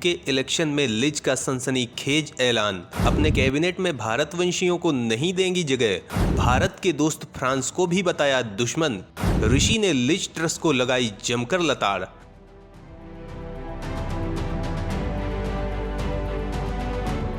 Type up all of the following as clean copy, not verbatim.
UK election में Liz का सनसनीखेज ऐलान। अपने कैबिनेट में भारतवंशियों को नहीं देंगी जगह। भारत के दोस्त फ्रांस को भी बताया दुश्मन। ऋषि ने लिज ट्रस को लगाई जमकर लताड़।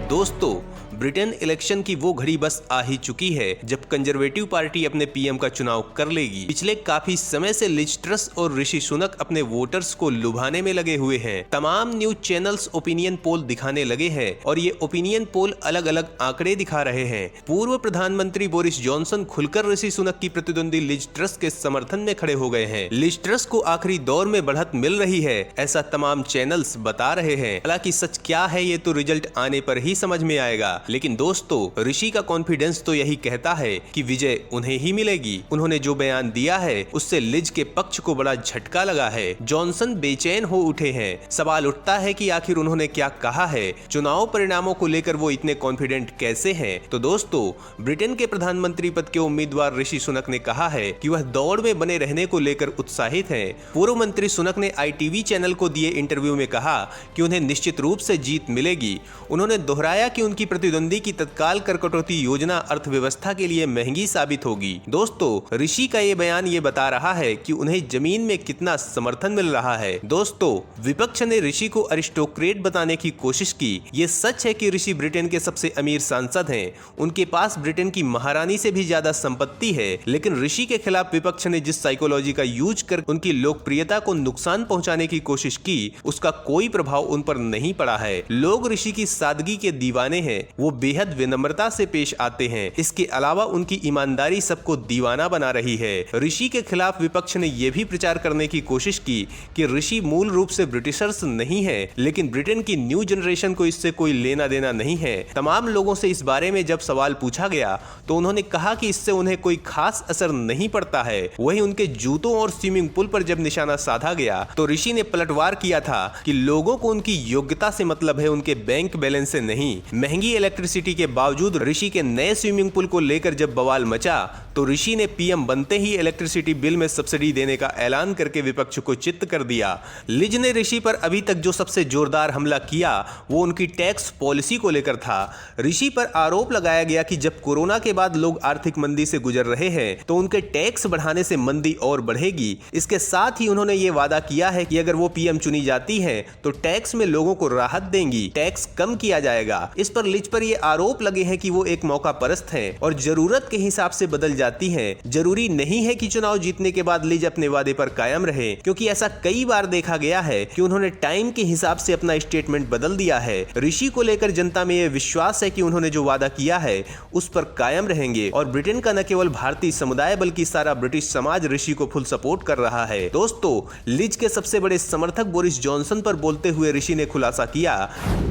दोस्तों, ब्रिटेन इलेक्शन की वो घड़ी बस आ ही चुकी है जब कंजर्वेटिव पार्टी अपने पीएम का चुनाव कर लेगी। पिछले काफी समय से लिज ट्रस और ऋषि सुनक अपने वोटर्स को लुभाने में लगे हुए हैं। तमाम न्यूज चैनल्स ओपिनियन पोल दिखाने लगे हैं और ये ओपिनियन पोल अलग अलग आंकड़े दिखा रहे हैं। पूर्व प्रधानमंत्री बोरिस जॉनसन खुलकर ऋषि सुनक की प्रतिद्वंदी लिज ट्रस के समर्थन में खड़े हो गए हैं। लिज ट्रस को आखिरी दौर में बढ़त मिल रही है, ऐसा तमाम चैनल्स बता रहे हैं। हालांकि सच क्या है ये तो रिजल्ट आने पर ही समझ में आएगा। लेकिन दोस्तों, ऋषि का कॉन्फिडेंस तो यही कहता है कि विजय उन्हें ही मिलेगी। उन्होंने जो बयान दिया है उससे लिज के पक्ष को बड़ा झटका लगा है। जॉनसन बेचैन हो उठे हैं। सवाल उठता है कि आखिर उन्होंने क्या कहा है, चुनाव परिणामों को लेकर वो इतने कॉन्फिडेंट कैसे हैं। तो दोस्तों, ब्रिटेन के प्रधानमंत्री पद के उम्मीदवार ऋषि सुनक ने कहा है कि वह दौड़ में बने रहने को लेकर उत्साहित हैं। पूर्व मंत्री सुनक ने ITV चैनल को दिए इंटरव्यू में कहा कि उन्हें निश्चित रूप से जीत मिलेगी। उन्होंने दोहराया कि उनकी प्रतिद्वंदी की तत्काल कर कटौती योजना अर्थव्यवस्था के लिए महंगी साबित होगी। दोस्तों, ऋषि का ये बयान ये बता रहा है कि उन्हें जमीन में कितना समर्थन मिल रहा है। दोस्तों, विपक्ष ने ऋषि को अरिस्टोक्रेट बताने की कोशिश की। ये सच है कि ऋषि ब्रिटेन के सबसे अमीर सांसद हैं। उनके पास ब्रिटेन की महारानी से भी ज्यादा संपत्ति है। लेकिन ऋषि के खिलाफ विपक्ष ने जिस साइकोलॉजी का यूज कर उनकी लोकप्रियता को नुकसान पहुंचाने की कोशिश की, उसका कोई प्रभाव उन पर नहीं पड़ा है। लोग ऋषि की सादगी के दीवाने हैं। वो बेहद विनम्रता से पेश आते हैं। इसके अलावा उनकी ईमानदारी सबको दीवाना बना रही है। ऋषि के खिलाफ विपक्ष ने यह भी प्रचार करने की कोशिश की कि ऋषि मूल रूप से ब्रिटिशर्स नहीं है, लेकिन ब्रिटेन की न्यू जनरेशन को इससे कोई लेना देना नहीं है। तमाम लोगों से इस बारे में जब सवाल पूछा गया तो उन्होंने कहा कि इससे उन्हें कोई खास असर नहीं पड़ता है। वहीं उनके जूतों और स्विमिंग पूल पर जब निशाना साधा गया तो ऋषि ने पलटवार किया था कि लोगों को उनकी योग्यता से मतलब है, उनके बैंक बैलेंस से नहीं। महंगी इलेक्ट्रिसिटी के बावजूद ऋषि के नए स्विमिंग पूल को लेकर जब बवाल मचा तो ऋषि ने पीएम बनते ही इलेक्ट्रिसिटी बिल में सब्सिडी देने का ऐलान करके विपक्ष को चित्त कर दिया। लिज ने ऋषि पर अभी तक जो सबसे जोरदार हमला किया वो उनकी टैक्स पॉलिसी को लेकर था। ऋषि पर आरोप लगाया गया कि जब कोरोना के बाद लोग आर्थिक मंदी से गुजर रहे हैं तो उनके टैक्स बढ़ाने से मंदी और बढ़ेगी। इसके साथ ही उन्होंने ये वादा किया है कि अगर वो पीएम चुनी जाती है तो टैक्स में लोगों को राहत देंगी, टैक्स कम किया जाएगा। इस पर लिज पर ये आरोप लगे हैं कि वो एक मौका परस्त हैं और जरूरत के हिसाब से बदल जाती हैं। जरूरी नहीं है कि चुनाव जीतने के बाद लिज अपने वादे पर कायम रहे, क्योंकि ऐसा कई बार देखा गया है कि उन्होंने टाइम के हिसाब से अपना स्टेटमेंट बदल दिया है। ऋषि को लेकर जनता में यह विश्वास है कि उन्होंने जो वादा किया है उस पर कायम रहेंगे और ब्रिटेन का न केवल भारतीय समुदाय बल्कि सारा ब्रिटिश समाज ऋषि को फुल सपोर्ट कर रहा है। दोस्तों, लिज के सबसे बड़े समर्थक बोरिस जॉनसन पर बोलते हुए ऋषि ने खुलासा किया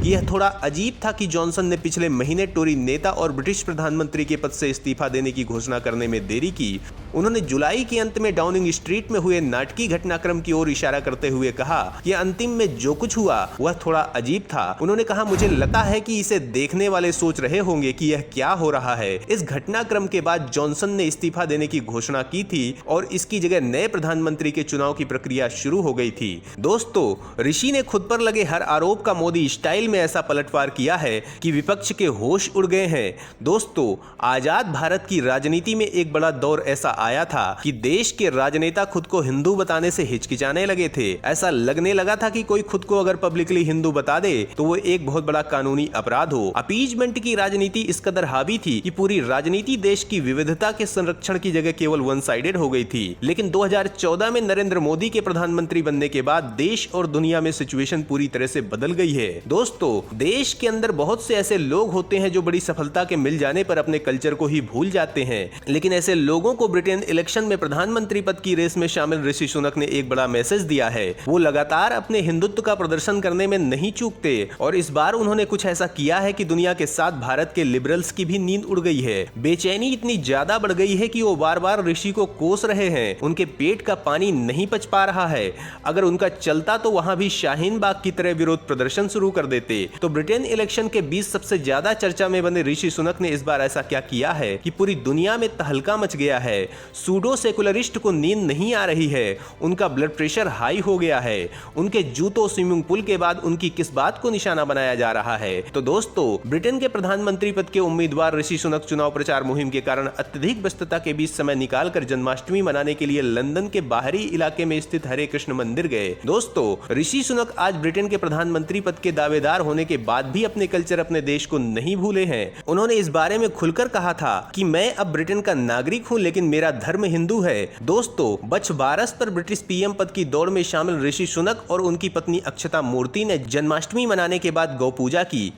कि यह थोड़ा अजीब था कि जॉनसन ने पिछले महीने टोरी नेता और ब्रिटिश प्रधानमंत्री के पद से इस्तीफा देने की घोषणा करने में देरी की। उन्होंने जुलाई के अंत में डाउनिंग स्ट्रीट में हुए नाटकीय घटनाक्रम की ओर इशारा करते हुए कहा कि अंतिम में जो कुछ हुआ वह थोड़ा अजीब था। उन्होंने कहा, मुझे लगता है कि इसे देखने वाले सोच रहे होंगे कि यह क्या हो रहा है। इस घटनाक्रम के बाद जॉनसन ने इस्तीफा देने की घोषणा की थी और इसकी जगह नए प्रधानमंत्री के चुनाव की प्रक्रिया शुरू हो गई थी। दोस्तों, ऋषि ने खुद पर लगे हर आरोप का मोदी स्टाइल में ऐसा पलटवार किया है कि विपक्ष के होश उड़ गए हैं। दोस्तों, आजाद भारत की राजनीति में एक बड़ा दौर ऐसा आया था कि देश के राजनेता खुद को हिंदू बताने से हिचकिचाने लगे थे। ऐसा लगने लगा था कि कोई खुद को अगर पब्लिकली हिंदू बता दे तो वो एक बहुत बड़ा कानूनी अपराध हो। अपीजमेंट की राजनीति इस कदर हावी थी कि पूरी राजनीति देश की विविधता के संरक्षण की जगह केवल वन साइडेड हो गई थी। लेकिन 2014 में नरेंद्र मोदी के प्रधानमंत्री बनने के बाद देश और दुनिया में सिचुएशन पूरी तरह से बदल गई है। दोस्तों, देश के अंदर बहुत से ऐसे लोग होते हैं जो बड़ी सफलता के मिल जाने पर अपने कल्चर को ही भूल जाते हैं। लेकिन ऐसे लोगों को ब्रिटेन इलेक्शन में प्रधानमंत्री पद की रेस में शामिल ऋषि सुनक ने एक बड़ा मैसेज दिया है। वो लगातार अपने हिंदुत्व का प्रदर्शन करने में नहीं चूकते और इस बार उन्होंने कुछ ऐसा किया है कि दुनिया के साथ भारत के लिबरल्स की भी नींद उड़ गई है। बेचैनी इतनी ज्यादा बढ़ गई है कि वो बार बार ऋषि को कोस रहे हैं। उनके पेट का पानी नहीं पच पा रहा है। अगर उनका चलता तो वहां भी शाहीन बाग की तरह विरोध प्रदर्शन शुरू कर देते। तो ब्रिटेन इलेक्शन के 20 सबसे ज्यादा चर्चा में बने ऋषि सुनक ने इस बार ऐसा क्या किया है कि पूरी दुनिया में तहलका मच गया है। सूडो सेकुलरिस्ट को नींद नहीं आ रही है, उनका ब्लड प्रेशर हाई हो गया है, उनके जूतों स्विमिंग पूल के बाद उनकी किस बात को निशाना बनाया जा रहा है। तो दोस्तों, ब्रिटेन के प्रधानमंत्री पद के उम्मीदवार ऋषि सुनक चुनाव प्रचार मुहिम के कारण अत्यधिक व्यस्तता के बीच समय निकालकर जन्माष्टमी मनाने के लिए लंदन के बाहरी इलाके में स्थित हरे कृष्ण मंदिर गए। दोस्तों, ऋषि सुनक आज ब्रिटेन के प्रधानमंत्री पद के दावेदार होने के बाद भी अपने कल्चर, अपने देश को नहीं भूले हैं। उन्होंने इस बारे में खुलकर कहा था कि मैं अब ब्रिटेन का नागरिक हूं, लेकिन मेरा धर्म हिंदू है। दोस्तों, बछ बारस पर ब्रिटिश पीएम पद की दौड़ में शामिल ऋषि सुनक और उनकी पत्नी अक्षता मूर्ति ने जन्माष्टमी मनाने के बाद गौ पूजा की।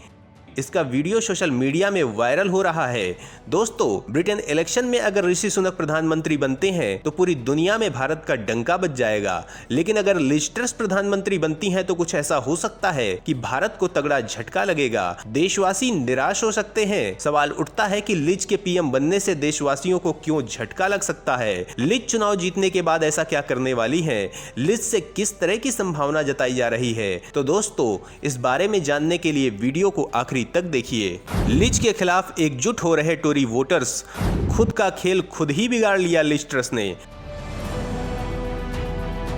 इसका वीडियो सोशल मीडिया में वायरल हो रहा है। दोस्तों, ब्रिटेन इलेक्शन में अगर ऋषि सुनक प्रधानमंत्री बनते हैं तो पूरी दुनिया में भारत का डंका बज जाएगा, लेकिन अगर लिज ट्रस प्रधानमंत्री बनती हैं तो कुछ ऐसा हो सकता है कि भारत को तगड़ा झटका लगेगा, देशवासी निराश हो सकते हैं। सवाल उठता है कि लिज के पीएम बनने से देशवासियों को क्यों झटका लग सकता है। लिज चुनाव जीतने के बाद ऐसा क्या करने वाली है, लिज से किस तरह की संभावना जताई जा रही है। तो दोस्तों, इस बारे में जानने के लिए वीडियो को आखिरी तक देखिए। लिज के खिलाफ एकजुट हो रहे टोरी वोटर्स, खुद का खेल खुद ही बिगाड़ लिया लिज ट्रस ने।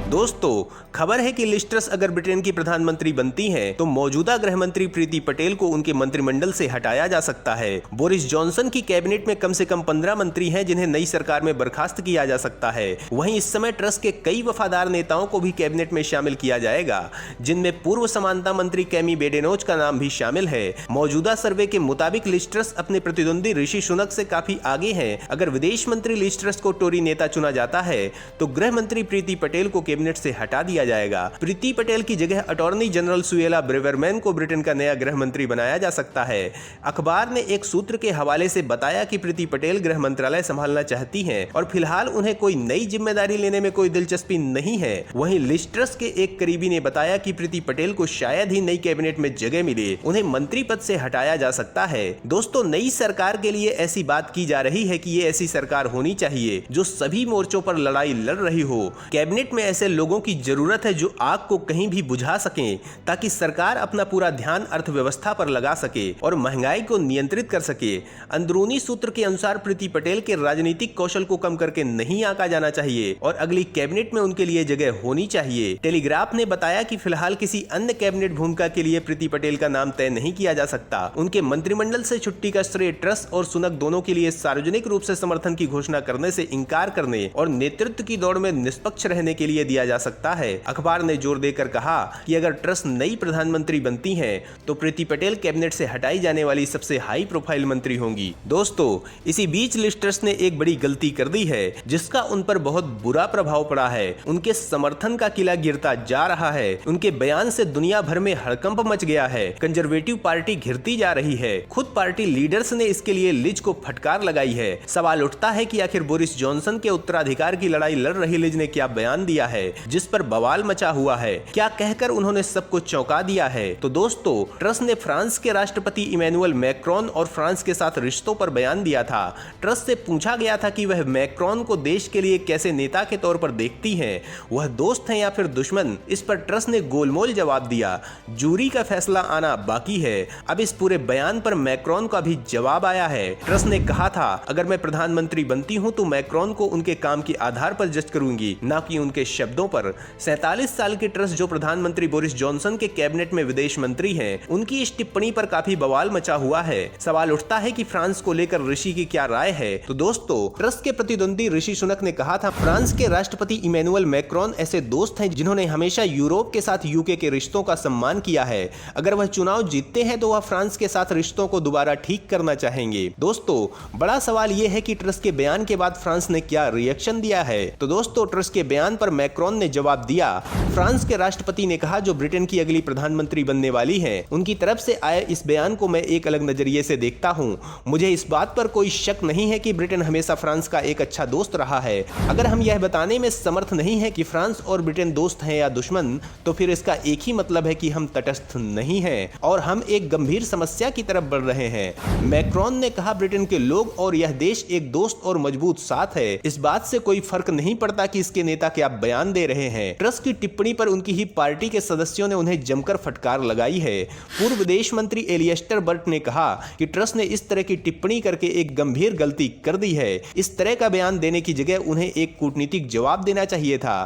दोस्तों, खबर है कि लिज ट्रस अगर ब्रिटेन की प्रधानमंत्री बनती हैं तो मौजूदा गृह मंत्री प्रीति पटेल को उनके मंत्रिमंडल से हटाया जा सकता है। बोरिस जॉनसन की कैबिनेट में कम से कम 15 मंत्री हैं जिन्हें नई सरकार में बर्खास्त किया जा सकता है। वहीं इस समय ट्रस के कई वफादार नेताओं को भी कैबिनेट में शामिल किया जाएगा, जिनमें पूर्व समानता मंत्री कैमी बेडेनोच का नाम भी शामिल है। मौजूदा सर्वे के मुताबिक लिज ट्रस अपने प्रतिद्वंदी ऋषि सुनक से काफी आगे हैं। अगर विदेश मंत्री लिज ट्रस को टोरी नेता चुना जाता है तो गृह मंत्री प्रीति पटेल को कैबिनेट से हटा दिया जाएगा। प्रीति पटेल की जगह अटॉर्नी जनरल सुएला ब्रेवरमैन को ब्रिटेन का नया गृह मंत्री बनाया जा सकता है। अखबार ने एक सूत्र के हवाले से बताया कि प्रीति पटेल गृह मंत्रालय संभालना चाहती हैं और फिलहाल उन्हें कोई नई जिम्मेदारी लेने में कोई दिलचस्पी नहीं है। वहीं लिज ट्रस के एक करीबी ने बताया कि प्रीति पटेल को शायद ही नई कैबिनेट में जगह मिले, उन्हें मंत्री पद से हटाया जा सकता है। दोस्तों, नई सरकार के लिए ऐसी बात की जा रही है कि ये ऐसी सरकार होनी चाहिए जो सभी मोर्चों पर लड़ाई लड़ रही हो। कैबिनेट में ऐसे लोगों की जरूरत है जो आग को कहीं भी बुझा सकें, ताकि सरकार अपना पूरा ध्यान अर्थव्यवस्था पर लगा सके और महंगाई को नियंत्रित कर सके। अंदरूनी सूत्र के अनुसार प्रीति पटेल के राजनीतिक कौशल को कम करके नहीं आंका जाना चाहिए और अगली कैबिनेट में उनके लिए जगह होनी चाहिए। टेलीग्राफ ने बताया कि फिलहाल किसी अन्य कैबिनेट भूमिका के लिए प्रीति पटेल का नाम तय नहीं किया जा सकता। उनके मंत्रिमंडल से छुट्टी का श्रेय ट्रस और सुनक दोनों के लिए सार्वजनिक रूप से समर्थन की घोषणा करने से इंकार करने और नेतृत्व की दौड़ में निष्पक्ष रहने के लिए दिया जा सकता है। अखबार ने जोर देकर कहा कि अगर ट्रस नई प्रधानमंत्री बनती हैं तो प्रीति पटेल कैबिनेट से हटाई जाने वाली सबसे हाई प्रोफाइल मंत्री होंगी। दोस्तों, इसी बीच लिज ट्रस ने एक बड़ी गलती कर दी है जिसका उन पर बहुत बुरा प्रभाव पड़ा है। उनके समर्थन का किला गिरता जा रहा है। उनके बयान से दुनिया भर में हड़कंप मच गया है। कंजर्वेटिव पार्टी घिरती जा रही है। खुद पार्टी लीडर्स ने इसके लिए लिज को फटकार लगाई है। सवाल उठता है कि आखिर बोरिस जॉनसन के उत्तराधिकार की लड़ाई लड़ रही लिज ने क्या बयान दिया है जिस पर बवाल मचा हुआ है, क्या कहकर उन्होंने सबको चौंका दिया है। तो दोस्तों, ट्रस ने फ्रांस के राष्ट्रपति इमैनुअल मैक्रोन और फ्रांस के साथ रिश्तों पर बयान दिया था। ट्रस से पूछा गया था कि वह मैक्रोन को देश के लिए कैसे नेता के तौर पर देखती हैं, वह दोस्त हैं या फिर दुश्मन। इस पर ट्रस ने गोलमोल जवाब दिया। जूरी का फैसला आना बाकी है। अब इस पूरे बयान पर मैक्रोन का भी जवाब आया है। ट्रस ने कहा था, अगर मैं प्रधानमंत्री बनती हूं तो मैक्रोन को उनके काम के आधार पर जज करूंगी, ना कि उनके शब्दों पर। 47 साल के ट्रस जो प्रधानमंत्री बोरिस जॉनसन के कैबिनेट में विदेश मंत्री हैं, उनकी इस टिप्पणी पर काफी बवाल मचा हुआ है। सवाल उठता है कि फ्रांस को लेकर ऋषि की क्या राय है। तो दोस्तों, ट्रस के प्रतिद्वंदी ऋषि सुनक ने कहा था, फ्रांस के राष्ट्रपति इमैनुअल मैक्रोन ऐसे दोस्त हैं जिन्होंने हमेशा यूरोप के साथ यूके के रिश्तों का सम्मान किया है। अगर वह चुनाव जीतते हैं तो वह फ्रांस के साथ रिश्तों को दोबारा ठीक करना चाहेंगे। दोस्तों, बड़ा सवाल यह है कि ट्रस के बयान के बाद फ्रांस ने क्या रिएक्शन दिया है। तो दोस्तों, ट्रस के बयान पर मैक्रोन ने जवाब दिया। फ्रांस के राष्ट्रपति ने कहा, जो ब्रिटेन की अगली प्रधानमंत्री बनने वाली हैं, उनकी तरफ से आए इस बयान को मैं एक अलग नजरिए से देखता हूं। मुझे इस बात पर कोई शक नहीं है कि ब्रिटेन हमेशा फ्रांस का एक अच्छा दोस्त रहा है। अगर हम यह बताने में समर्थ नहीं है कि फ्रांस और ब्रिटेन दोस्त हैं या दुश्मन, तो फिर इसका एक ही मतलब है कि हम तटस्थ नहीं हैं और हम एक गंभीर समस्या की तरफ बढ़ रहे हैं। मैक्रोन ने कहा, ब्रिटेन के लोग और यह देश एक दोस्त और मजबूत साथ है। इस बात से कोई फर्क नहीं पड़ता कि इसके नेता क्या बयान बयान दे रहे हैं। ट्रस की टिप्पणी पर उनकी ही पार्टी के सदस्यों ने उन्हें जमकर फटकार लगाई है। पूर्व विदेश मंत्री एलियस्टर बर्ट ने कहा कि ट्रस ने इस तरह की टिप्पणी करके एक गंभीर गलती कर दी है। इस तरह का बयान देने की जगह उन्हें एक कूटनीतिक जवाब देना चाहिए था।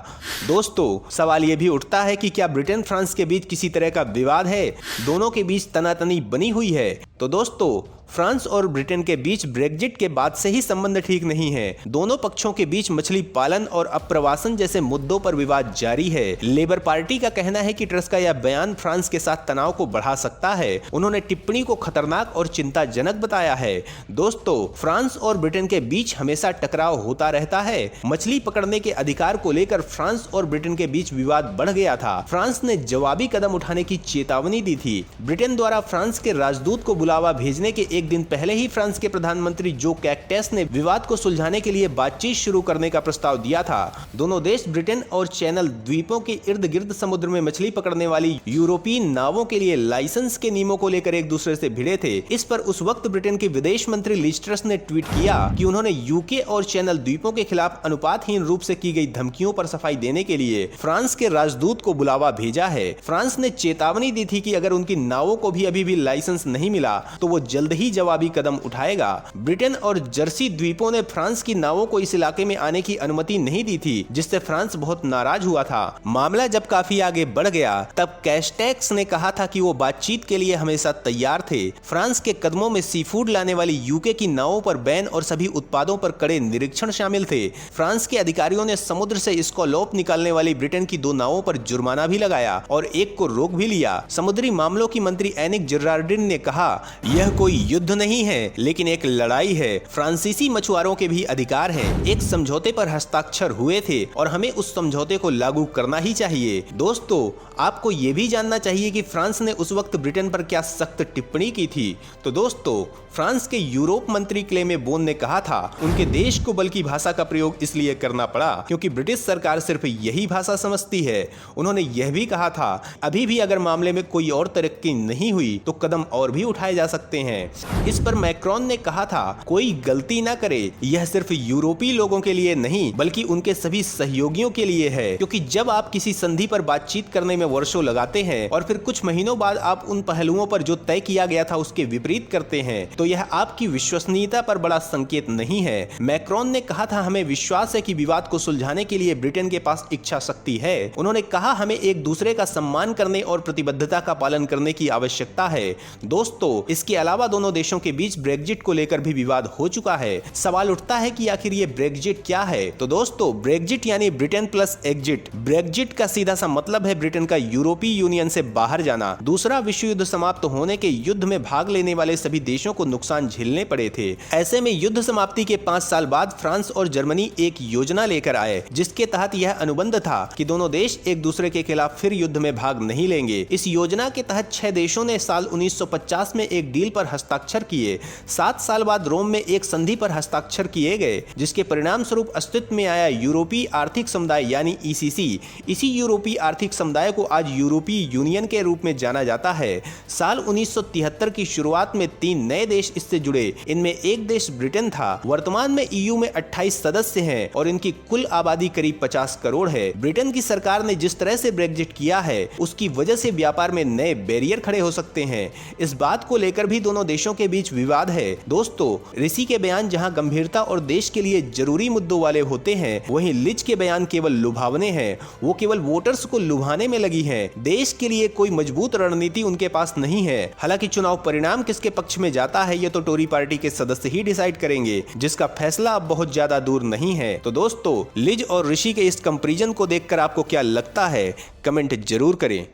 दोस्तों, सवाल यह भी उठता है कि क्या ब्रिटेन फ्रांस के बीच किसी तरह का विवाद है? दोनों के बीच तनातनी बनी हुई है। तो दोस्तों, फ्रांस और ब्रिटेन के बीच ब्रेग्जिट के बाद से ही संबंध ठीक नहीं है। दोनों पक्षों के बीच मछली पालन और अप्रवासन जैसे मुद्दों पर विवाद जारी है। लेबर पार्टी का कहना है कि ट्रस का यह बयान फ्रांस के साथ तनाव को बढ़ा सकता है। उन्होंने टिप्पणी को खतरनाक और चिंताजनक बताया है। दोस्तों, फ्रांस और ब्रिटेन के बीच हमेशा टकराव होता रहता है। मछली पकड़ने के अधिकार को लेकर फ्रांस और ब्रिटेन के बीच विवाद बढ़ गया था। फ्रांस ने जवाबी कदम उठाने की चेतावनी दी थी। ब्रिटेन द्वारा फ्रांस के राजदूत को बुलावा भेजने के एक दिन पहले ही फ्रांस के प्रधानमंत्री जो कैक्टेस ने विवाद को सुलझाने के लिए बातचीत शुरू करने का प्रस्ताव दिया था। दोनों देश ब्रिटेन और चैनल द्वीपों के इर्द गिर्द समुद्र में मछली पकड़ने वाली यूरोपीय नावों के लिए लाइसेंस के नियमों को लेकर एक दूसरे से भिड़े थे। इस पर उस वक्त ब्रिटेन के विदेश मंत्री लिज ट्रस ने ट्वीट किया कि उन्होंने यूके और चैनल द्वीपों के खिलाफ अनुपातहीन रूप से की गई धमकियों पर सफाई देने के लिए फ्रांस के राजदूत को बुलावा भेजा है। फ्रांस ने चेतावनी दी थी कि अगर उनकी नावों को भी अभी भी लाइसेंस नहीं मिला तो वो जल्द ही जवाबी कदम उठाएगा। ब्रिटेन और जर्सी द्वीपों ने फ्रांस की नावों को इस इलाके में आने की अनुमति नहीं दी थी, जिससे फ्रांस बहुत नाराज हुआ था। मामला जब काफी आगे बढ़ गया तब कैस्टेक्स ने कहा था कि वो बातचीत के लिए हमेशा तैयार थे। फ्रांस के कदमों में सी फूड लाने वाली यूके की नावों पर बैन और सभी उत्पादों पर कड़े निरीक्षण शामिल थे। फ्रांस के अधिकारियों ने समुद्र से स्कॉलोप निकालने वाली ब्रिटेन की 2 नावों पर जुर्माना भी लगाया और एक को रोक भी लिया। समुद्री मामलों की मंत्री एनिक जिरार्डिन ने कहा, यह कोई युद्ध नहीं है लेकिन एक लड़ाई है। फ्रांसीसी मछुआरों के भी अधिकार हैं। एक समझौते पर हस्ताक्षर हुए थे और हमें उस समझौते को लागू करना ही चाहिए। दोस्तों, आपको ये भी जानना चाहिए कि फ्रांस ने उस वक्त ब्रिटेन पर क्या सख्त टिप्पणी की थी। तो दोस्तों, फ्रांस के यूरोप मंत्री क्लेमे बोन ने कहा था उनके देश को बल की भाषा का प्रयोग इसलिए करना पड़ा क्योंकि ब्रिटिश सरकार सिर्फ यही भाषा समझती है। उन्होंने यह भी कहा था अभी भी अगर मामले में कोई और तरक्की नहीं हुई तो कदम और भी उठाए जा सकते हैं। इस पर मैक्रोन ने कहा था कोई गलती ना करे, यह सिर्फ यूरोपीय लोगों के लिए नहीं बल्कि उनके सभी सहयोगियों के लिए है, क्योंकि जब आप किसी संधि पर बातचीत करने में वर्षों लगाते हैं और फिर कुछ महीनों बाद आप उन पहलुओं पर जो तय किया गया था उसके विपरीत करते हैं तो यह आपकी विश्वसनीयता पर बड़ा संकेत नहीं है। मैक्रोन ने कहा था हमें विश्वास है कि विवाद को सुलझाने के लिए ब्रिटेन के पास इच्छा शक्ति है। उन्होंने कहा हमें एक दूसरे का सम्मान करने और प्रतिबद्धता का पालन करने की आवश्यकता है। दोस्तों, इसके अलावा दोनों देशों के बीच ब्रेग्जिट को लेकर भी विवाद हो चुका है। सवाल उठता है कि आखिर ये ब्रेग्जिट क्या है। तो दोस्तों, ब्रेग्जिट यानी ब्रिटेन प्लस एग्जिट। ब्रेग्जिट का सीधा सा मतलब है ब्रिटेन का यूरोपीय यूनियन से बाहर जाना। दूसरा विश्व युद्ध समाप्त होने के युद्ध में भाग लेने वाले सभी देशों को नुकसान झेलने पड़े थे। ऐसे में युद्ध समाप्ति के 5 साल बाद फ्रांस और जर्मनी एक योजना लेकर आए जिसके तहत यह अनुबंध था कि दोनों देश एक दूसरे के खिलाफ फिर युद्ध में भाग नहीं लेंगे। इस योजना के तहत 6 देशों ने साल 1950 में एक डील पर हस्ताक्षर किए। 7 साल बाद रोम में एक संधि पर हस्ताक्षर किए गए जिसके परिणाम स्वरूप अस्तित्व में आया यूरोपीय आर्थिक समुदाय यानी ईसीसी। इसी यूरोपीय आर्थिक समुदाय को आज यूरोपीय यूनियन के रूप में जाना जाता है। साल 1973 की शुरुआत में 3 नए देश इससे जुड़े। इनमें एक देश ब्रिटेन था। वर्तमान में ईयू में 28 सदस्य हैं और इनकी कुल आबादी करीब 50 करोड़ है। ब्रिटेन की सरकार ने जिस तरह से ब्रेग्जिट किया है उसकी वजह से व्यापार में नए बैरियर खड़े हो सकते हैं। इस बात को लेकर भी दोनों देशों के बीच विवाद है। दोस्तों, ऋषि के बयान जहां गंभीरता और देश के लिए जरूरी मुद्दों वाले होते हैं, वहीं लिज के बयान केवल लुभावने हैं। वो केवल वोटर्स को लुभाने में लगी है। देश के लिए कोई मजबूत रणनीति उनके पास नहीं है। हालांकि चुनाव परिणाम किसके पक्ष में जाता है ये तो टोरी पार्टी के सदस्य ही डिसाइड करेंगे, जिसका फैसला अब बहुत ज्यादा दूर नहीं है। तो दोस्तों, लिज और ऋषि के इस कंपैरिजन को देखकर आपको क्या लगता है, कमेंट जरूर करें।